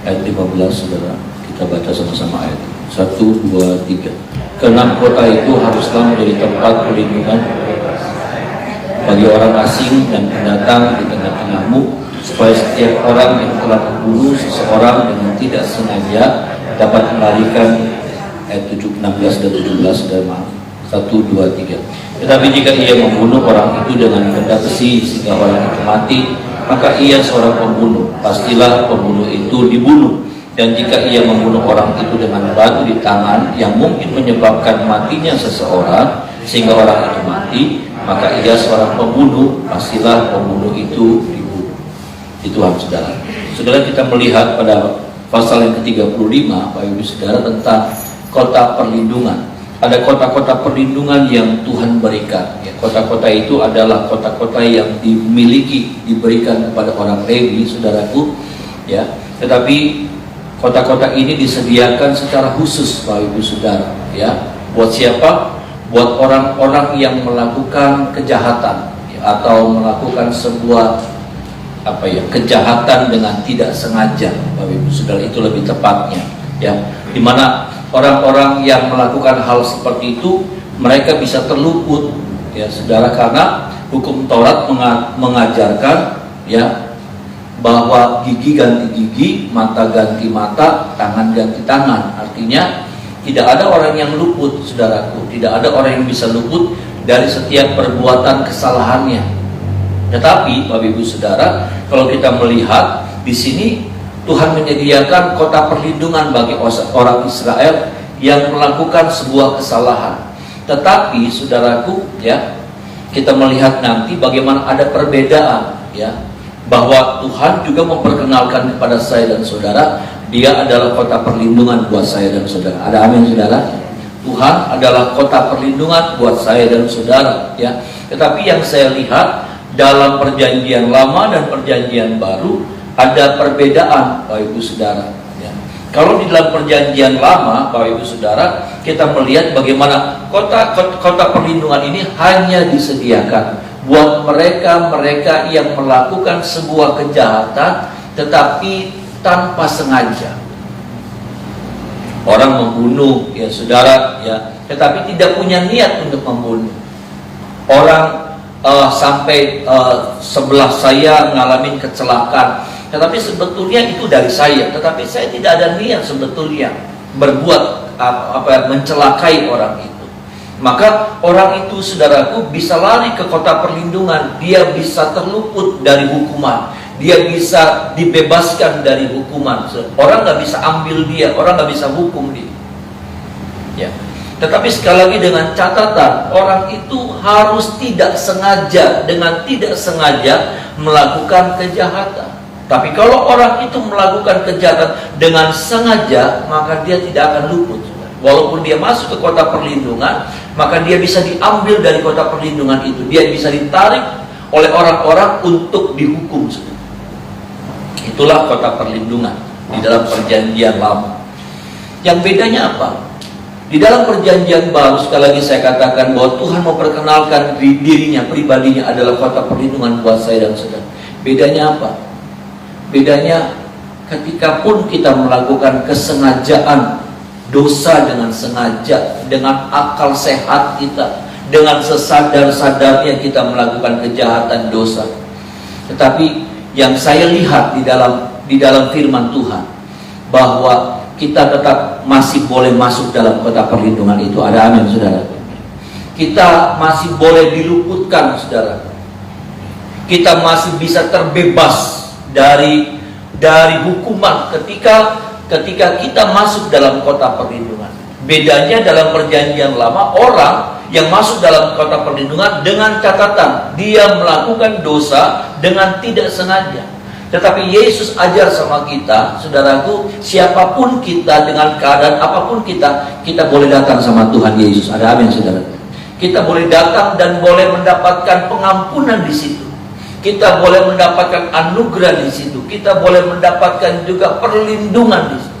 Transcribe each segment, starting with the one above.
ayat 15, saudara. Kita baca sama-sama ayat 1, 2, 3. Keenam kota itu haruslah menjadi tempat perlindungan bagi orang asing dan pendatang di tengah-tengahmu, supaya setiap orang yang telah membunuh seseorang dengan tidak sengaja dapat melarikan. Ayat 16 dan 17, dan 1, 2, 3. Tetapi jika ia membunuh orang itu dengan benda besi sehingga orang itu mati, maka ia seorang pembunuh, pastilah pembunuh itu dibunuh. Dan jika ia membunuh orang itu dengan batu di tangan yang mungkin menyebabkan matinya seseorang sehingga orang itu mati, maka ia seorang pembunuh, pastilah pembunuh itu dibunuh. Itu harus saudara. Saudara, kita melihat pada pasal yang ke-35, Bapak Ibu Saudara, tentang kota perlindungan. Ada kota-kota perlindungan yang Tuhan berikan. Ya, kota-kota itu adalah kota-kota yang diberikan kepada orang Lewi, saudaraku. Ya, tetapi kota-kota ini disediakan secara khusus, Bapak Ibu Saudara. Ya, buat siapa? Buat orang-orang yang melakukan kejahatan, ya, atau melakukan sebuah kejahatan dengan tidak sengaja, Bapak Ibu Saudara, itu lebih tepatnya. Ya, di mana orang-orang yang melakukan hal seperti itu mereka bisa terluput, ya saudara, karena hukum Taurat mengajarkan, ya, bahwa gigi ganti gigi, mata ganti mata, tangan ganti tangan. Artinya tidak ada orang yang luput, saudaraku. Tidak ada orang yang bisa luput dari setiap perbuatan kesalahannya. Tetapi Bapak Ibu Saudara, kalau kita melihat di sini, Tuhan menyediakan kota perlindungan bagi orang Israel yang melakukan sebuah kesalahan. Tetapi saudaraku, ya, kita melihat nanti bagaimana ada perbedaan, ya, bahwa Tuhan juga memperkenalkan kepada saya dan saudara, Dia adalah kota perlindungan buat saya dan saudara. Ada amin, saudara? Tuhan adalah kota perlindungan buat saya dan saudara, ya. Tetapi yang saya lihat dalam perjanjian lama dan perjanjian baru ada perbedaan, Bapak Ibu Saudara. Ya. Kalau di dalam perjanjian lama, Bapak Ibu Saudara, kita melihat bagaimana kota perlindungan ini hanya disediakan buat mereka-mereka yang melakukan sebuah kejahatan tetapi tanpa sengaja. Orang membunuh, ya saudara, ya, tetapi tidak punya niat untuk membunuh. Orang sampai sebelah saya ngalamin kecelakaan, tetapi sebetulnya itu dari saya, tetapi saya tidak ada niat sebetulnya berbuat mencelakai orang itu. Maka orang itu, saudaraku, bisa lari ke kota perlindungan. Dia bisa terluput dari hukuman, dia bisa dibebaskan dari hukuman. Orang nggak bisa ambil dia, orang nggak bisa hukum dia, ya. Tetapi sekali lagi dengan catatan, orang itu harus tidak sengaja, dengan tidak sengaja melakukan kejahatan. Tapi kalau orang itu melakukan kejahatan dengan sengaja, maka dia tidak akan luput. Walaupun dia masuk ke kota perlindungan, maka dia bisa diambil dari kota perlindungan itu. Dia bisa ditarik oleh orang-orang untuk dihukum. Itulah kota perlindungan di dalam perjanjian lama. Yang bedanya apa? Di dalam perjanjian baru, sekali lagi saya katakan bahwa Tuhan memperkenalkan dirinya, pribadinya adalah kota perlindungan buat saya dan saudara. Bedanya apa? Bedanya ketika pun kita melakukan kesengajaan dosa dengan sengaja, dengan akal sehat kita, dengan sesadar-sadarnya kita melakukan kejahatan dosa. Tetapi yang saya lihat di dalam firman Tuhan, bahwa kita tetap masih boleh masuk dalam kota perlindungan itu. Ada amin, saudara? Kita masih boleh diluputkan, saudara. Kita masih bisa terbebas dari hukuman ketika kita masuk dalam kota perlindungan. Bedanya dalam perjanjian lama, orang yang masuk dalam kota perlindungan dengan catatan dia melakukan dosa dengan tidak sengaja. Tetapi Yesus ajar sama kita, saudaraku, siapapun kita, dengan keadaan apapun kita boleh datang sama Tuhan Yesus. Ada amin, saudara? Kita boleh datang dan boleh mendapatkan pengampunan di situ. Kita boleh mendapatkan anugerah di situ. Kita boleh mendapatkan juga perlindungan di situ.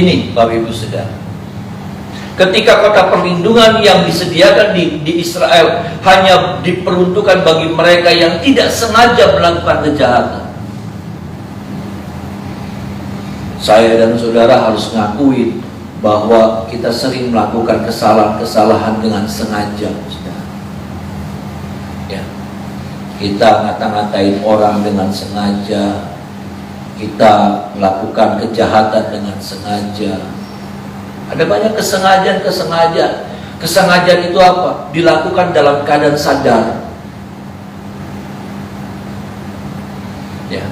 Ini, Bapak Ibu Saudara, ketika kota perlindungan yang disediakan di Israel hanya diperuntukkan bagi mereka yang tidak sengaja melakukan kejahatan. Saya dan saudara harus ngakui bahwa kita sering melakukan kesalahan-kesalahan dengan sengaja, saudara. Ya. Kita ngata-ngatain orang dengan sengaja, kita melakukan kejahatan dengan sengaja. Ada banyak kesengajaan. Kesengajaan itu apa? Dilakukan dalam keadaan sadar. Ya.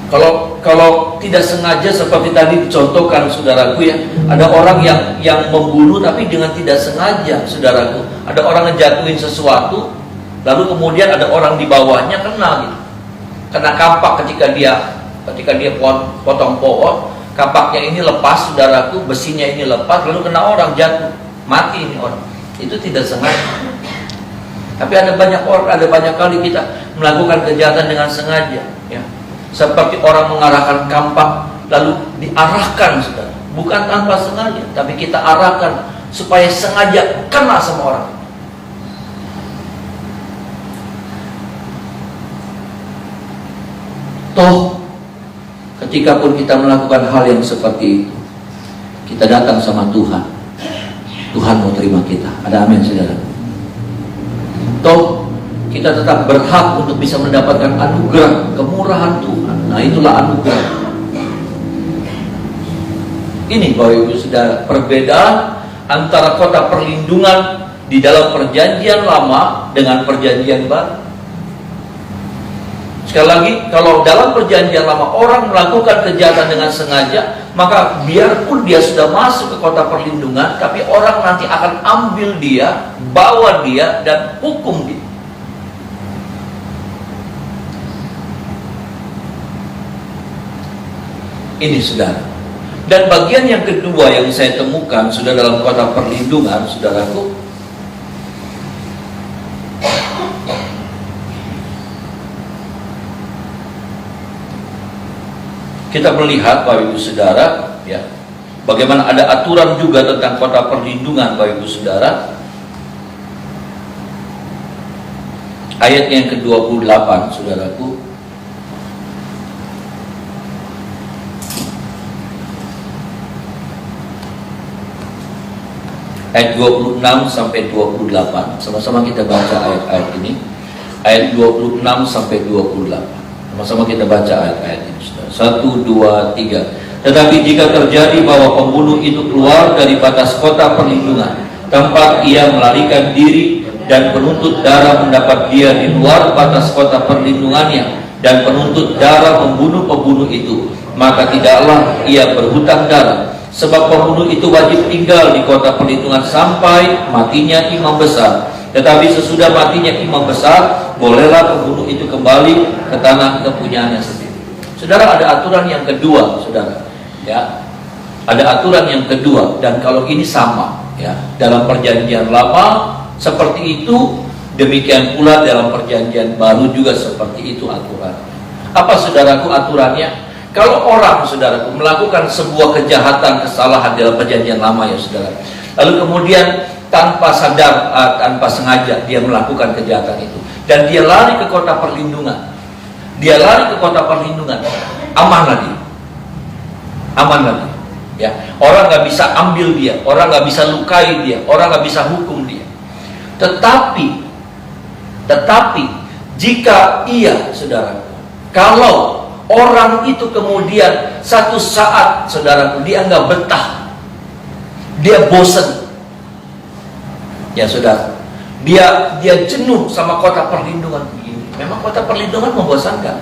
Kalau tidak sengaja seperti tadi dicontohkan saudaraku, ya, ada orang yang membunuh tapi dengan tidak sengaja, saudaraku. Ada orang ngejatuhin sesuatu, lalu kemudian ada orang di bawahnya kena gitu. Kena kampak ketika dia potong pohon, kampaknya ini lepas, saudaraku, besinya ini lepas, lalu kena orang, jatuh, mati ini orang. Itu tidak sengaja. Tapi ada banyak kali kita melakukan kejahatan dengan sengaja, ya. Seperti orang mengarahkan kampak lalu diarahkan, saudara, bukan tanpa sengaja, tapi kita arahkan supaya sengaja kena sama orang. Toh ketika pun kita melakukan hal yang seperti itu, kita datang sama Tuhan. Tuhan mau terima kita. Ada amin, saudara? Toh kita tetap berhak untuk bisa mendapatkan anugerah, kemurahan Tuhan. Nah, itulah anugerah. Ini Bapak Ibu Saudara, perbedaan antara kota perlindungan di dalam perjanjian lama dengan perjanjian baru. Sekali lagi, kalau dalam perjanjian lama orang melakukan kejahatan dengan sengaja, maka biarpun dia sudah masuk ke kota perlindungan, tapi orang nanti akan ambil dia, bawa dia, dan hukum dia. Ini, saudara. Dan bagian yang kedua yang saya temukan sudah dalam kota perlindungan, saudaraku, kita melihat, Bapak Ibu Saudara, ya, bagaimana ada aturan juga tentang kota perlindungan, Bapak Ibu Saudara. Ayat yang ke-28, saudaraku. Ayat 26 sampai 28. Sama-sama kita baca ayat-ayat ini. Ayat 26 sampai 28. Sama-sama kita baca ayat-ayat ini. 1, 2, 3. Tetapi jika terjadi bahwa pembunuh itu keluar dari batas kota perlindungan, tempat ia melarikan diri, dan penuntut darah mendapat dia di luar batas kota perlindungannya, dan penuntut darah membunuh pembunuh itu, maka tidaklah ia berhutang darah. Sebab pembunuh itu wajib tinggal di kota perlindungan sampai matinya imam besar. Tetapi sesudah matinya imam besar, bolehlah pembunuh itu kembali ke tanah kepunyaannya sendiri. Saudara, ada aturan yang kedua, saudara. Ya, ada aturan yang kedua, dan kalau ini sama, ya, dalam perjanjian lama seperti itu, demikian pula dalam perjanjian baru juga seperti itu aturannya. Apa, saudaraku, aturannya? Kalau orang, saudaraku, melakukan sebuah kejahatan, kesalahan dalam perjanjian lama, ya saudara, lalu kemudian tanpa sadar, tanpa sengaja dia melakukan kejahatan itu, dan dia lari ke kota perlindungan, aman lagi, ya. Orang nggak bisa ambil dia, orang nggak bisa lukai dia, orang nggak bisa hukum dia. Tetapi jika ia, saudara, kalau orang itu kemudian satu saat, saudaraku, dia nggak betah, dia bosan, ya saudara, dia jenuh sama kota perlindungan ini. Memang kota perlindungan membosankan.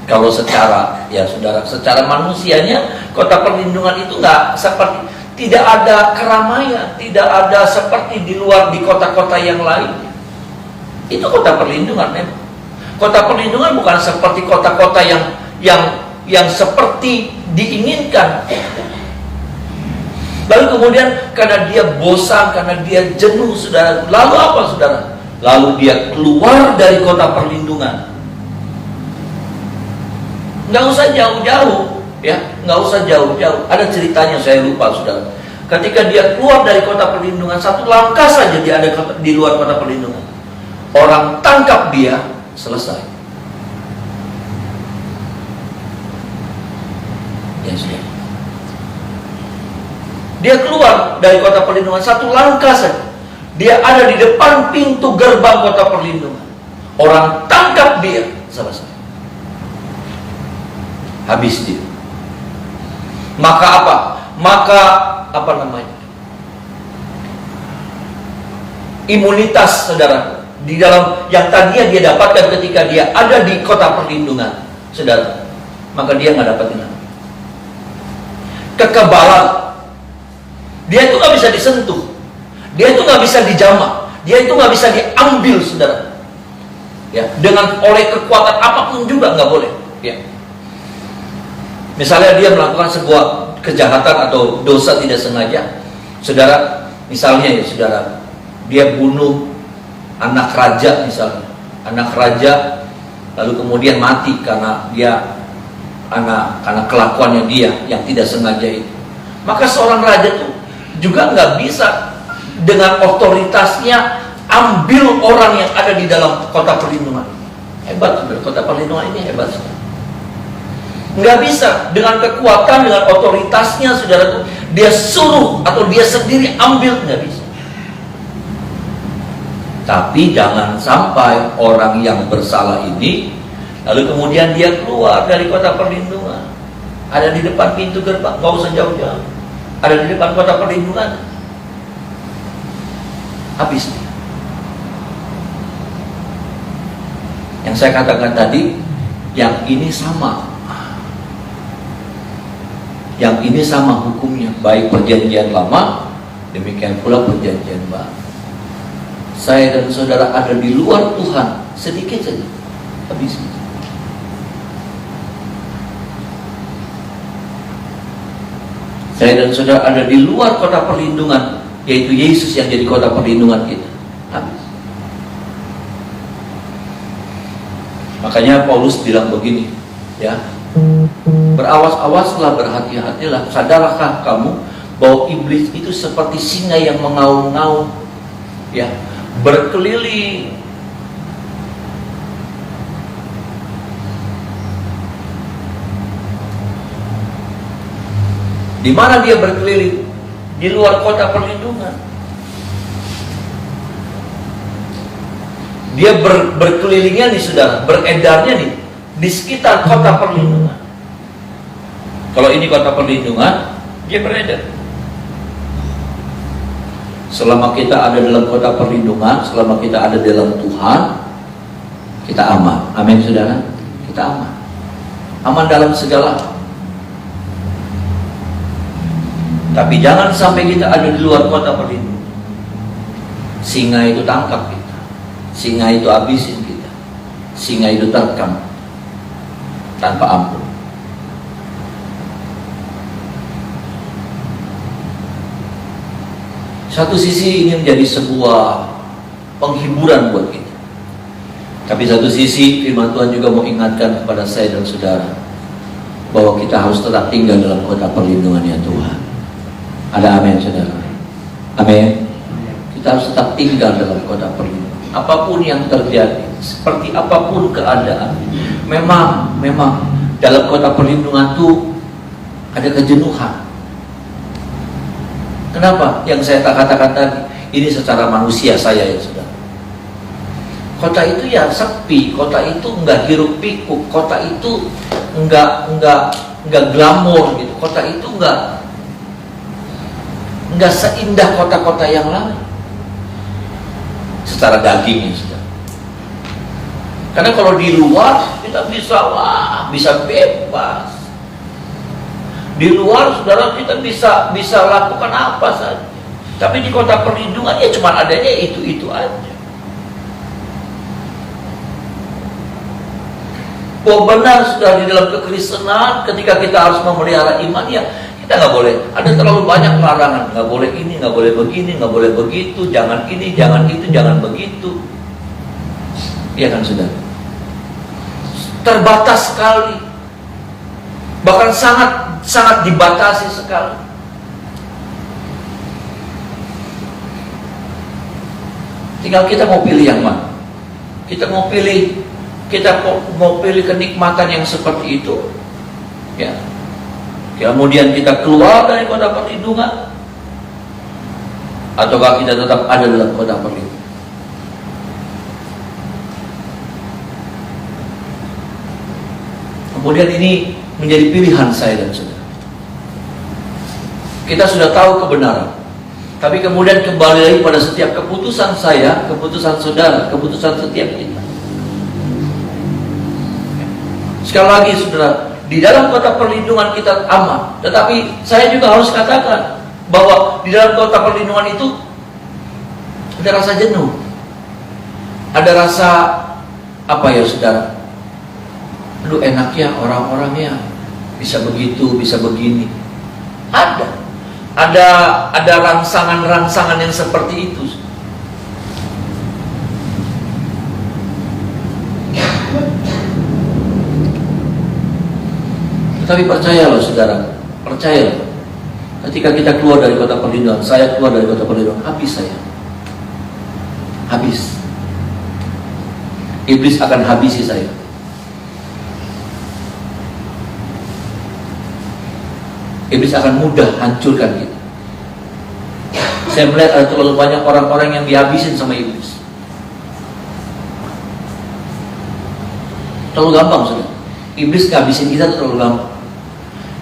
Kalau secara, ya saudara, secara manusianya kota perlindungan itu nggak seperti, tidak ada keramaian, tidak ada seperti di luar, di kota-kota yang lain. Itu kota perlindungan memang. Kota perlindungan bukan seperti kota-kota yang seperti diinginkan. Lalu kemudian karena dia bosan, karena dia jenuh, saudara, lalu apa, saudara? Lalu dia keluar dari kota perlindungan. Nggak usah jauh-jauh, ya, nggak usah jauh-jauh. Ada ceritanya, saya lupa, saudara. Ketika dia keluar dari kota perlindungan, satu langkah saja dia ada di luar kota perlindungan, orang tangkap dia, selesai. Ya sudah. Dia keluar dari kota perlindungan, satu langkah saja, dia ada di depan pintu gerbang kota perlindungan. Orang tangkap dia, selesai. Habis dia. Maka apa? Maka apa namanya? Imunitas, saudara, di dalam yang tadinya dia dapatkan ketika dia ada di kota perlindungan, saudara, maka dia nggak dapatin lagi. Kekebalan, dia itu nggak bisa disentuh, dia itu nggak bisa dijamah, dia itu nggak bisa diambil, saudara. Ya, dengan oleh kekuatan apapun juga nggak boleh. Ya. Misalnya dia melakukan sebuah kejahatan atau dosa tidak sengaja, saudara, misalnya ya saudara, dia bunuh anak raja misalnya, anak raja, lalu kemudian mati karena dia karena kelakuannya dia yang tidak sengaja itu. Maka seorang raja itu juga nggak bisa dengan otoritasnya ambil orang yang ada di dalam kota perlindungan. Hebat, kota perlindungan ini hebat. Nggak bisa dengan kekuatan, dengan otoritasnya, saudara, dia suruh atau dia sendiri ambil, nggak bisa. Tapi jangan sampai orang yang bersalah ini lalu kemudian dia keluar dari kota perlindungan, ada di depan pintu gerbang, nggak usah jauh-jauh, ada di depan kota perlindungan, habis dia. Yang saya katakan tadi, yang ini sama, yang ini sama hukumnya, baik perjanjian lama, demikian pula perjanjian baru. Saya dan saudara ada di luar Tuhan sedikit saja, habis. Saya dan saudara ada di luar kota perlindungan, yaitu Yesus yang jadi kota perlindungan kita, habis. Makanya Paulus bilang begini, ya, berawas-awaslah, berhati-hatilah. Sadarkah kamu bahwa iblis itu seperti singa yang mengaum-ngaum, ya, berkeliling. Di mana dia berkeliling? Di luar kota perlindungan. Dia berkelilingnya nih, saudara, beredarnya nih di sekitar kota perlindungan. Kalau ini kota perlindungan, dia beredar. Selama kita ada dalam kota perlindungan, selama kita ada dalam Tuhan, kita aman. Amin, saudara. Kita aman. Aman dalam segala hal. Tapi jangan sampai kita ada di luar kota perlindungan. Singa itu tangkap kita. Singa itu habisin kita. Singa itu terkam tanpa ampun. Satu sisi ini menjadi sebuah penghiburan buat kita. Tapi satu sisi firman Tuhan juga mau ingatkan kepada saya dan saudara bahwa kita harus tetap tinggal dalam kota perlindungannya Tuhan. Ada amin, saudara? Amin. Kita harus tetap tinggal dalam kota perlindungan. Apapun yang terjadi, seperti apapun keadaan, memang dalam kota perlindungan itu ada kejenuhan. Kenapa? Yang saya katakan tadi, ini secara manusia saya ya saudara. Kota itu ya sepi, kota itu enggak hiruk pikuk, kota itu enggak glamor gitu, kota itu enggak seindah kota-kota yang lain. Secara daging ya saudara. Karena kalau di luar kita bisa bebas. Di luar saudara kita bisa lakukan apa saja. Tapi di kota perlindungan ya cuma adanya itu aja. Bahwa benar sudah di dalam kekristenan ketika kita harus memelihara iman ya kita nggak boleh. Ada terlalu banyak larangan. Nggak boleh ini, nggak boleh begini, nggak boleh begitu. Jangan ini, jangan itu, jangan begitu. Iya kan saudara? Terbatas sekali. Bahkan sangat dibatasi sekali. Tinggal kita mau pilih yang mana. Kita mau pilih kenikmatan yang seperti itu, ya. Kemudian kita keluar dari kota perlindungan, ataukah kita tetap ada dalam kota perlindungan? Kemudian ini menjadi pilihan saya dan saudara. Kita sudah tahu kebenaran, tapi kemudian kembali lagi pada setiap keputusan saya, keputusan saudara, keputusan setiap kita. Sekali lagi saudara, di dalam kota perlindungan kita aman, tetapi saya juga harus katakan bahwa di dalam kota perlindungan itu ada rasa jenuh, ada rasa apa ya saudara? Aduh, enaknya orang-orangnya bisa begitu, bisa begini. Ada rangsangan-rangsangan yang seperti itu. Tapi percayalah saudara, percayalah. Ketika kita keluar dari kota perlindungan, saya keluar dari kota perlindungan, habis saya. Habis. Iblis akan habisi saya. Iblis akan mudah hancurkan kita. Saya melihat ada terlalu banyak orang-orang yang dihabisin sama iblis. Terlalu gampang saudara. Iblis ngabisin kita terlalu gampang.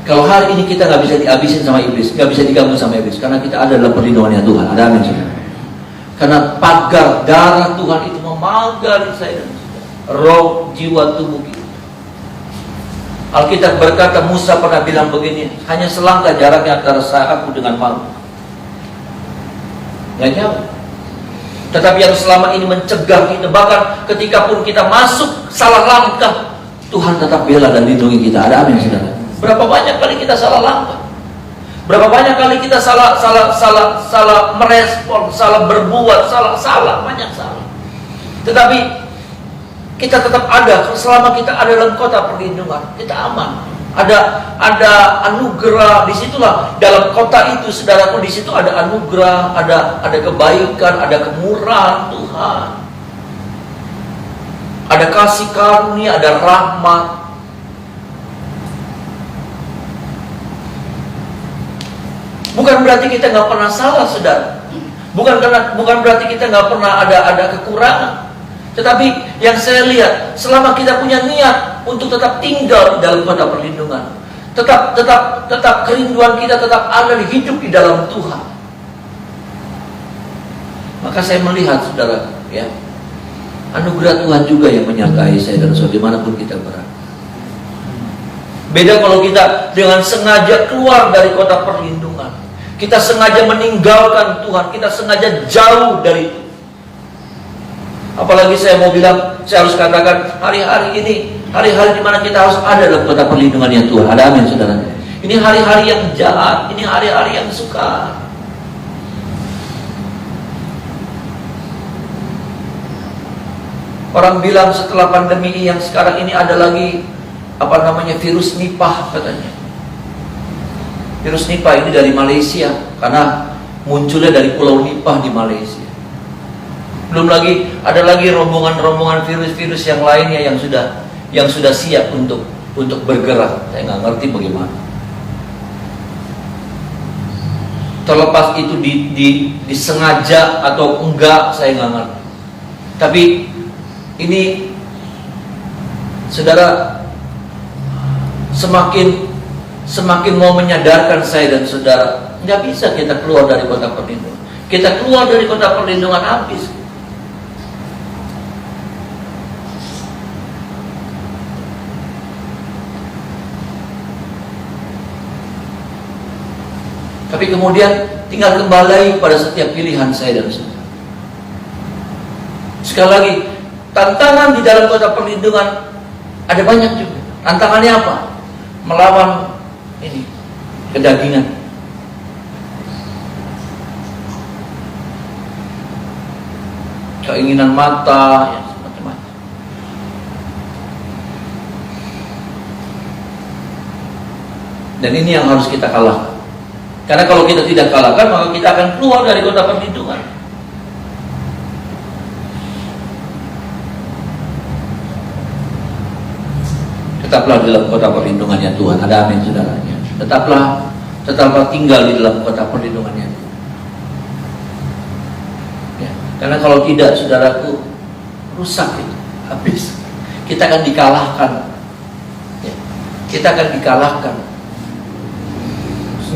Kalau hari ini kita nggak bisa dihabisin sama iblis, nggak bisa diganggu sama iblis, karena kita ada dalam perlindungannya Tuhan. Ada amin saudara. Karena pagar darah Tuhan itu memagari saya dan saudara, roh, jiwa, tubuh kita. Alkitab berkata, Musa pernah bilang begini, hanya selangkah jaraknya antara aku dengan maut. Nggak jauh. Tetapi yang selama ini mencegah kita, bahkan ketika pun kita masuk salah langkah, Tuhan tetap bela dan lindungi kita. Ada amin saudara. Berapa banyak kali kita salah langkah? Berapa banyak kali kita salah merespon, salah berbuat, salah banyak salah. Tetapi kita tetap ada, selama kita ada dalam kota perlindungan, kita aman. Ada anugerah, disitulah dalam kota itu, saudaraku, di situ ada anugerah, ada kebaikan, ada kemurahan Tuhan, ada kasih karunia, ada rahmat. Bukan berarti kita nggak pernah salah, saudara. Bukan berarti kita nggak pernah ada kekurangan. Tetapi yang saya lihat, selama kita punya niat untuk tetap tinggal di dalam kota perlindungan, tetap kerinduan kita tetap ada hidup di dalam Tuhan, maka saya melihat saudara, ya, anugerah Tuhan juga yang menyertai saya dan saudara dimanapun kita berada. Beda kalau kita dengan sengaja keluar dari kota perlindungan, kita sengaja meninggalkan Tuhan, kita sengaja jauh dari itu. Apalagi saya mau bilang, saya harus katakan hari-hari ini, hari-hari di mana kita harus ada dalam kota perlindungannya Tuhan. Ada amin saudara. Ini hari-hari yang jahat, ini hari-hari yang sukar. Orang bilang setelah pandemi yang sekarang ini ada lagi virus Nipah katanya. Virus Nipah ini dari Malaysia karena munculnya dari Pulau Nipah di Malaysia. Belum lagi ada lagi rombongan-rombongan virus-virus yang lainnya yang sudah siap untuk bergerak. Saya nggak ngerti bagaimana. Terlepas itu disengaja atau enggak, saya nggak ngerti. Tapi ini, saudara, semakin mau menyadarkan saya dan saudara, nggak bisa kita keluar dari kota perlindungan. Kita keluar dari kota perlindungan habis. Tapi kemudian tinggal kembali pada setiap pilihan saya dan saudara. Sekali lagi, tantangan di dalam kota perlindungan ada banyak juga. Tantangannya apa? Melawan ini kedagingan. Keinginan mata, ya, macam-macam. Dan ini yang harus kita kalahkan. Karena kalau kita tidak kalahkan, maka kita akan keluar dari kota perlindungan. Tetaplah di dalam kota perlindungannya Tuhan. Ada amin saudara. Tetaplah tinggal di dalam kota perlindungannya Tuhan. Karena kalau tidak, saudaraku, rusak itu, habis. Kita akan dikalahkan. Ya. Kita akan dikalahkan.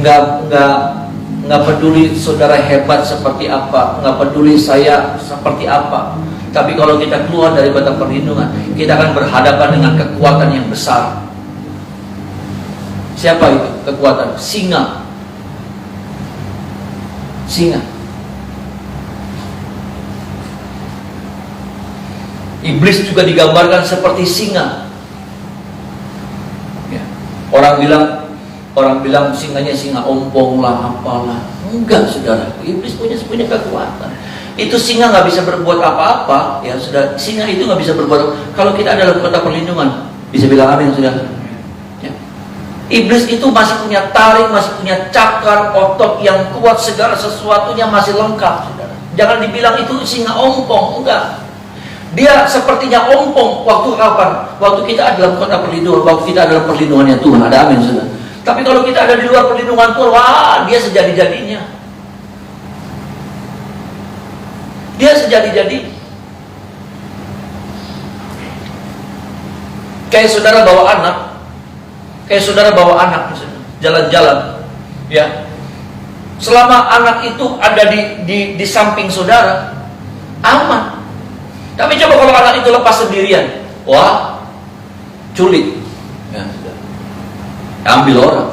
Nggak peduli saudara hebat seperti apa, nggak peduli saya seperti apa. Tapi kalau kita keluar dari batu perlindungan, kita akan berhadapan dengan kekuatan yang besar. Siapa itu kekuatan? Singa. Singa. Iblis juga digambarkan seperti singa. Ya. Orang bilang singanya singa ompong lah, apalah. Enggak, saudara. Iblis punya kekuatan. Itu singa nggak bisa berbuat apa-apa, ya sudah. Singa itu nggak bisa berbuat. Kalau kita ada dalam kota perlindungan, bisa bilang amin, saudara. Ya. Iblis itu masih punya taring, masih punya cakar, otot yang kuat, segala sesuatunya masih lengkap, saudara. Jangan dibilang itu singa ompong, enggak. Dia sepertinya ompong waktu kapan? Waktu kita ada dalam kota perlindungan, waktu kita ada dalam perlindungannya Tuhan, ada amin, saudara. Tapi kalau kita ada di luar perlindungan Tuhan, wah, dia sejadi-jadinya. Dia sejadi-jadi. Kayak saudara bawa anak, misalnya, jalan-jalan, ya. Selama anak itu ada di samping saudara, aman. Tapi coba kalau anak itu lepas sendirian, wah, culik, ya, ambil orang,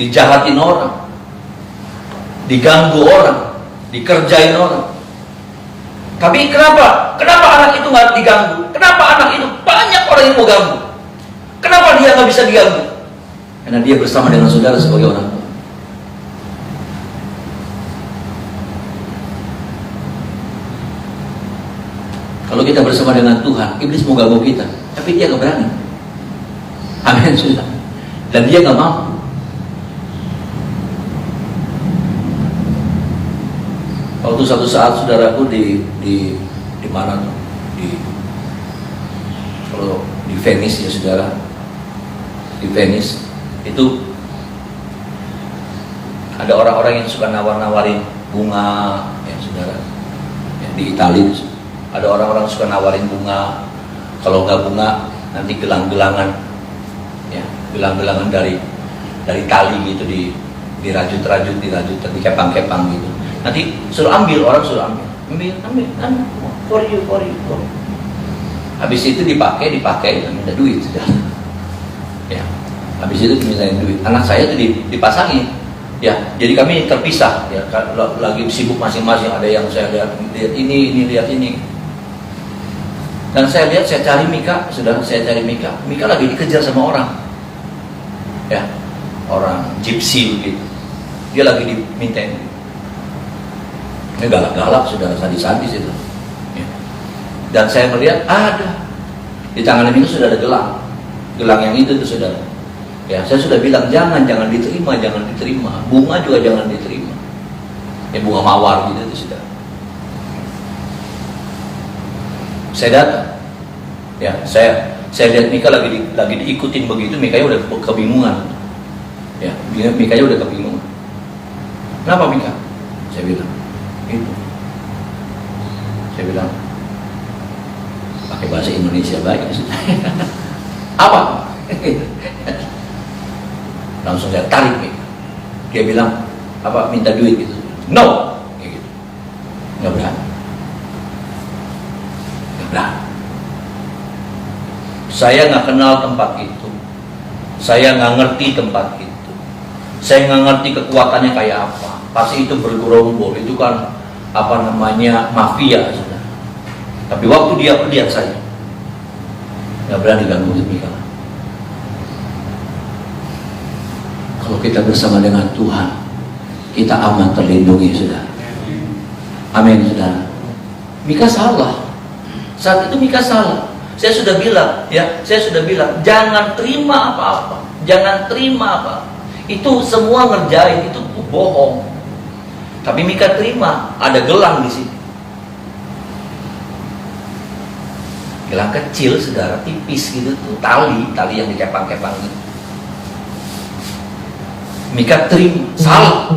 dijahatin orang, diganggu orang, dikerjain orang. Tapi kenapa anak itu nggak diganggu? Kenapa anak itu banyak orang yang mau ganggu? Kenapa dia nggak bisa diganggu? Karena dia bersama dengan saudara sebagai orang tua. Kalau kita bersama dengan Tuhan, iblis mau ganggu kita, tapi dia nggak berani. Amin, sudah. Dan dia nggak mau. Waktu satu saat saudaraku di mana tuh? Kalau di Venice ya saudara, di Venice itu ada orang-orang yang suka nawar-nawarin bunga, ya saudara. Ya, di Italia ada orang-orang suka nawarin bunga. Kalau nggak bunga, nanti gelang-gelangan, ya gelang-gelangan dari tali gitu, dirajut-rajut, dikepang-kepang gitu. Nanti suruh ambil, orang suruh ambil, for you. Habis itu dipakai, minta duit, sudah. Ya, habis itu dimintain duit. Anak saya itu dipasangin, ya. Jadi kami terpisah, ya. Lagi sibuk masing-masing. Ada yang saya lihat ini lihat ini. Dan saya lihat, saya cari Mika, Mika lagi dikejar sama orang, ya, orang gypsy begitu. Dia lagi dimintain. Ini galak-galak, saudara, sadis-sadis itu. Ya. Dan saya melihat ada di tangan Mika sudah ada gelang yang itu tuh, saudara. Ya, saya sudah bilang jangan diterima. Bunga juga jangan diterima. Ya, bunga mawar gitu tuh, saudara. Saya datang, ya, saya lihat Mika lagi diikutin begitu. Mika udah kebingungan, ya, Mika udah kebingungan. Kenapa Mika? Saya bilang, itu. Saya bilang, pakai bahasa Indonesia baik, apa? Langsung saya tarik Mika. Dia bilang, apa? Minta duit gitu. No, kayak gitu. Nggak berani. Saya nggak kenal tempat itu, saya nggak ngerti tempat itu, saya nggak ngerti kekuatannya kayak apa. Pasti itu bergerombol, itu kan apa namanya, mafia, saudara. Tapi waktu dia lihat saya, nggak berani ganggu Mika. Kalau kita bersama dengan Tuhan, kita aman, terlindungi, saudara. Amin, saudara. Mika salah. Saat itu Mika salah. Saya sudah bilang, jangan terima apa-apa. Itu semua ngerjain, itu bohong. Tapi Mika terima, ada gelang di sini. Gelang kecil, saudara, tipis gitu tuh, tali yang dikepang-kepang gitu. Mika terima, salah.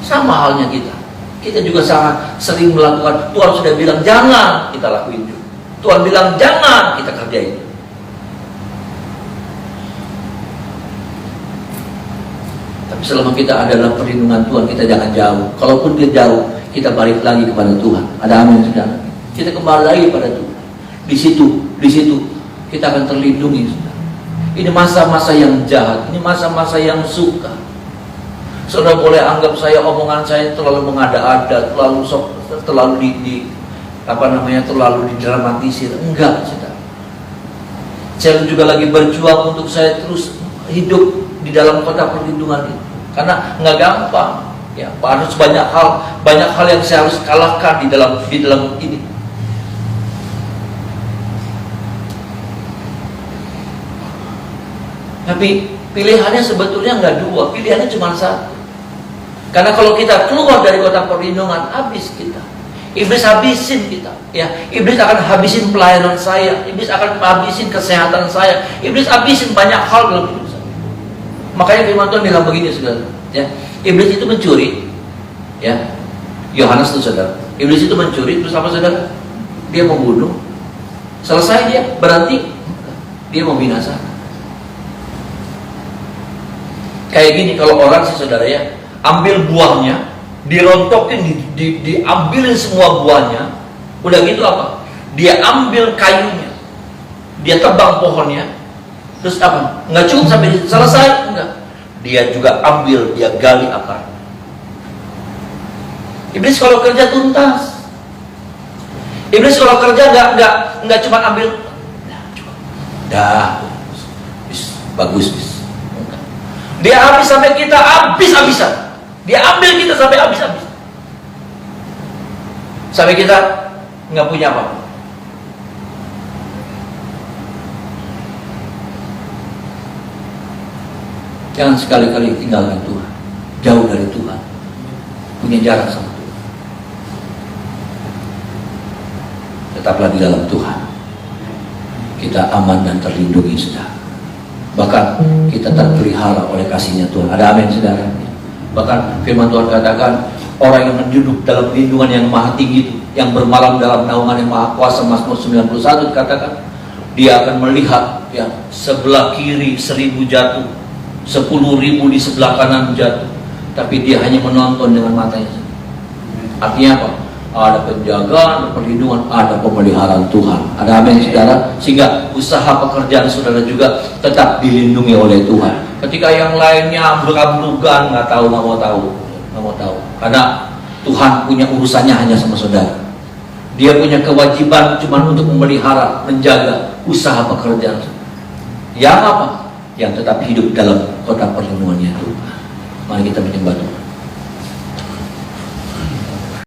Sama halnya kita. Kita juga sangat sering melakukan, Tuhan sudah bilang jangan, kita lakuin juga. Tuhan bilang jangan, kita kerjain. Tapi selama kita ada dalam perlindungan Tuhan, kita jangan jauh. Kalaupun dia jauh, kita balik lagi kepada Tuhan. Ada amin, saudara. Kita kembali lagi pada Tuhan. Di situ kita akan terlindungi, saudara. Ini masa-masa yang jahat, ini masa-masa yang suka. Saudara boleh anggap omongan saya terlalu mengada-ada, terlalu terlalu didramatisir. Enggak, saudara. Saya juga lagi berjuang untuk saya terus hidup di dalam kota perlindungan itu. Karena nggak gampang. Ya, harus banyak hal yang saya harus kalahkan di dalam ini. Tapi pilihannya sebetulnya nggak dua, pilihannya cuma satu. Karena kalau kita keluar dari kota perlindungan, habis kita. Iblis habisin kita. Ya, iblis akan habisin pelayanan saya, iblis akan habisin kesehatan saya, iblis habisin banyak hal dalam hidup saya. Makanya firman Tuhan bilang begini, saudara. Ya, iblis itu mencuri. Ya, Yohanes itu, saudara. Iblis itu mencuri, terus apa, saudara? Dia membunuh. Selesai dia, berarti dia membinasakan. Kayak gini, kalau orang sih, saudara, ya, ambil buahnya, dirontokin, diambilin semua buahnya. Udah gitu apa? Dia ambil kayunya, dia tebang pohonnya. Terus apa? Nggak cukup sampai selesai, enggak. Dia juga ambil, dia gali akar. Iblis kalau kerja tuntas. Iblis kalau kerja nggak cuma ambil, bagus. Dia habis sampai kita habis-habisan. Dia ambil kita sampai habis-habis. Sampai kita nggak punya apa-apa. Jangan sekali-kali tinggalkan Tuhan. Jauh dari Tuhan. Punya jarak sama Tuhan. Tetaplah di dalam Tuhan. Kita aman dan terlindungi, saudara. Bahkan kita terpelihara oleh kasih-Nya Tuhan. Ada amin, saudara. Bahkan firman Tuhan katakan, orang yang duduk dalam lindungan yang maha tinggi itu, yang bermalam dalam naungan yang maha kuasa, Mazmur 91 dikatakan, dia akan melihat, ya, sebelah kiri 1000 jatuh, 10.000 di sebelah kanan jatuh, tapi dia hanya menonton dengan matanya. Artinya apa? Ada penjagaan, perlindungan, ada pemeliharaan Tuhan. Ada amin, saudara. Sehingga usaha pekerjaan saudara juga tetap dilindungi oleh Tuhan. Ketika yang lainnya ambruk-ambrukan, nggak mau tahu. Karena Tuhan punya urusannya hanya sama saudara. Dia punya kewajiban cuma untuk memelihara, menjaga usaha pekerjaan. Yang apa? Yang tetap hidup dalam kota perlindungannya Tuhan. Mari kita menyembah Tuhan.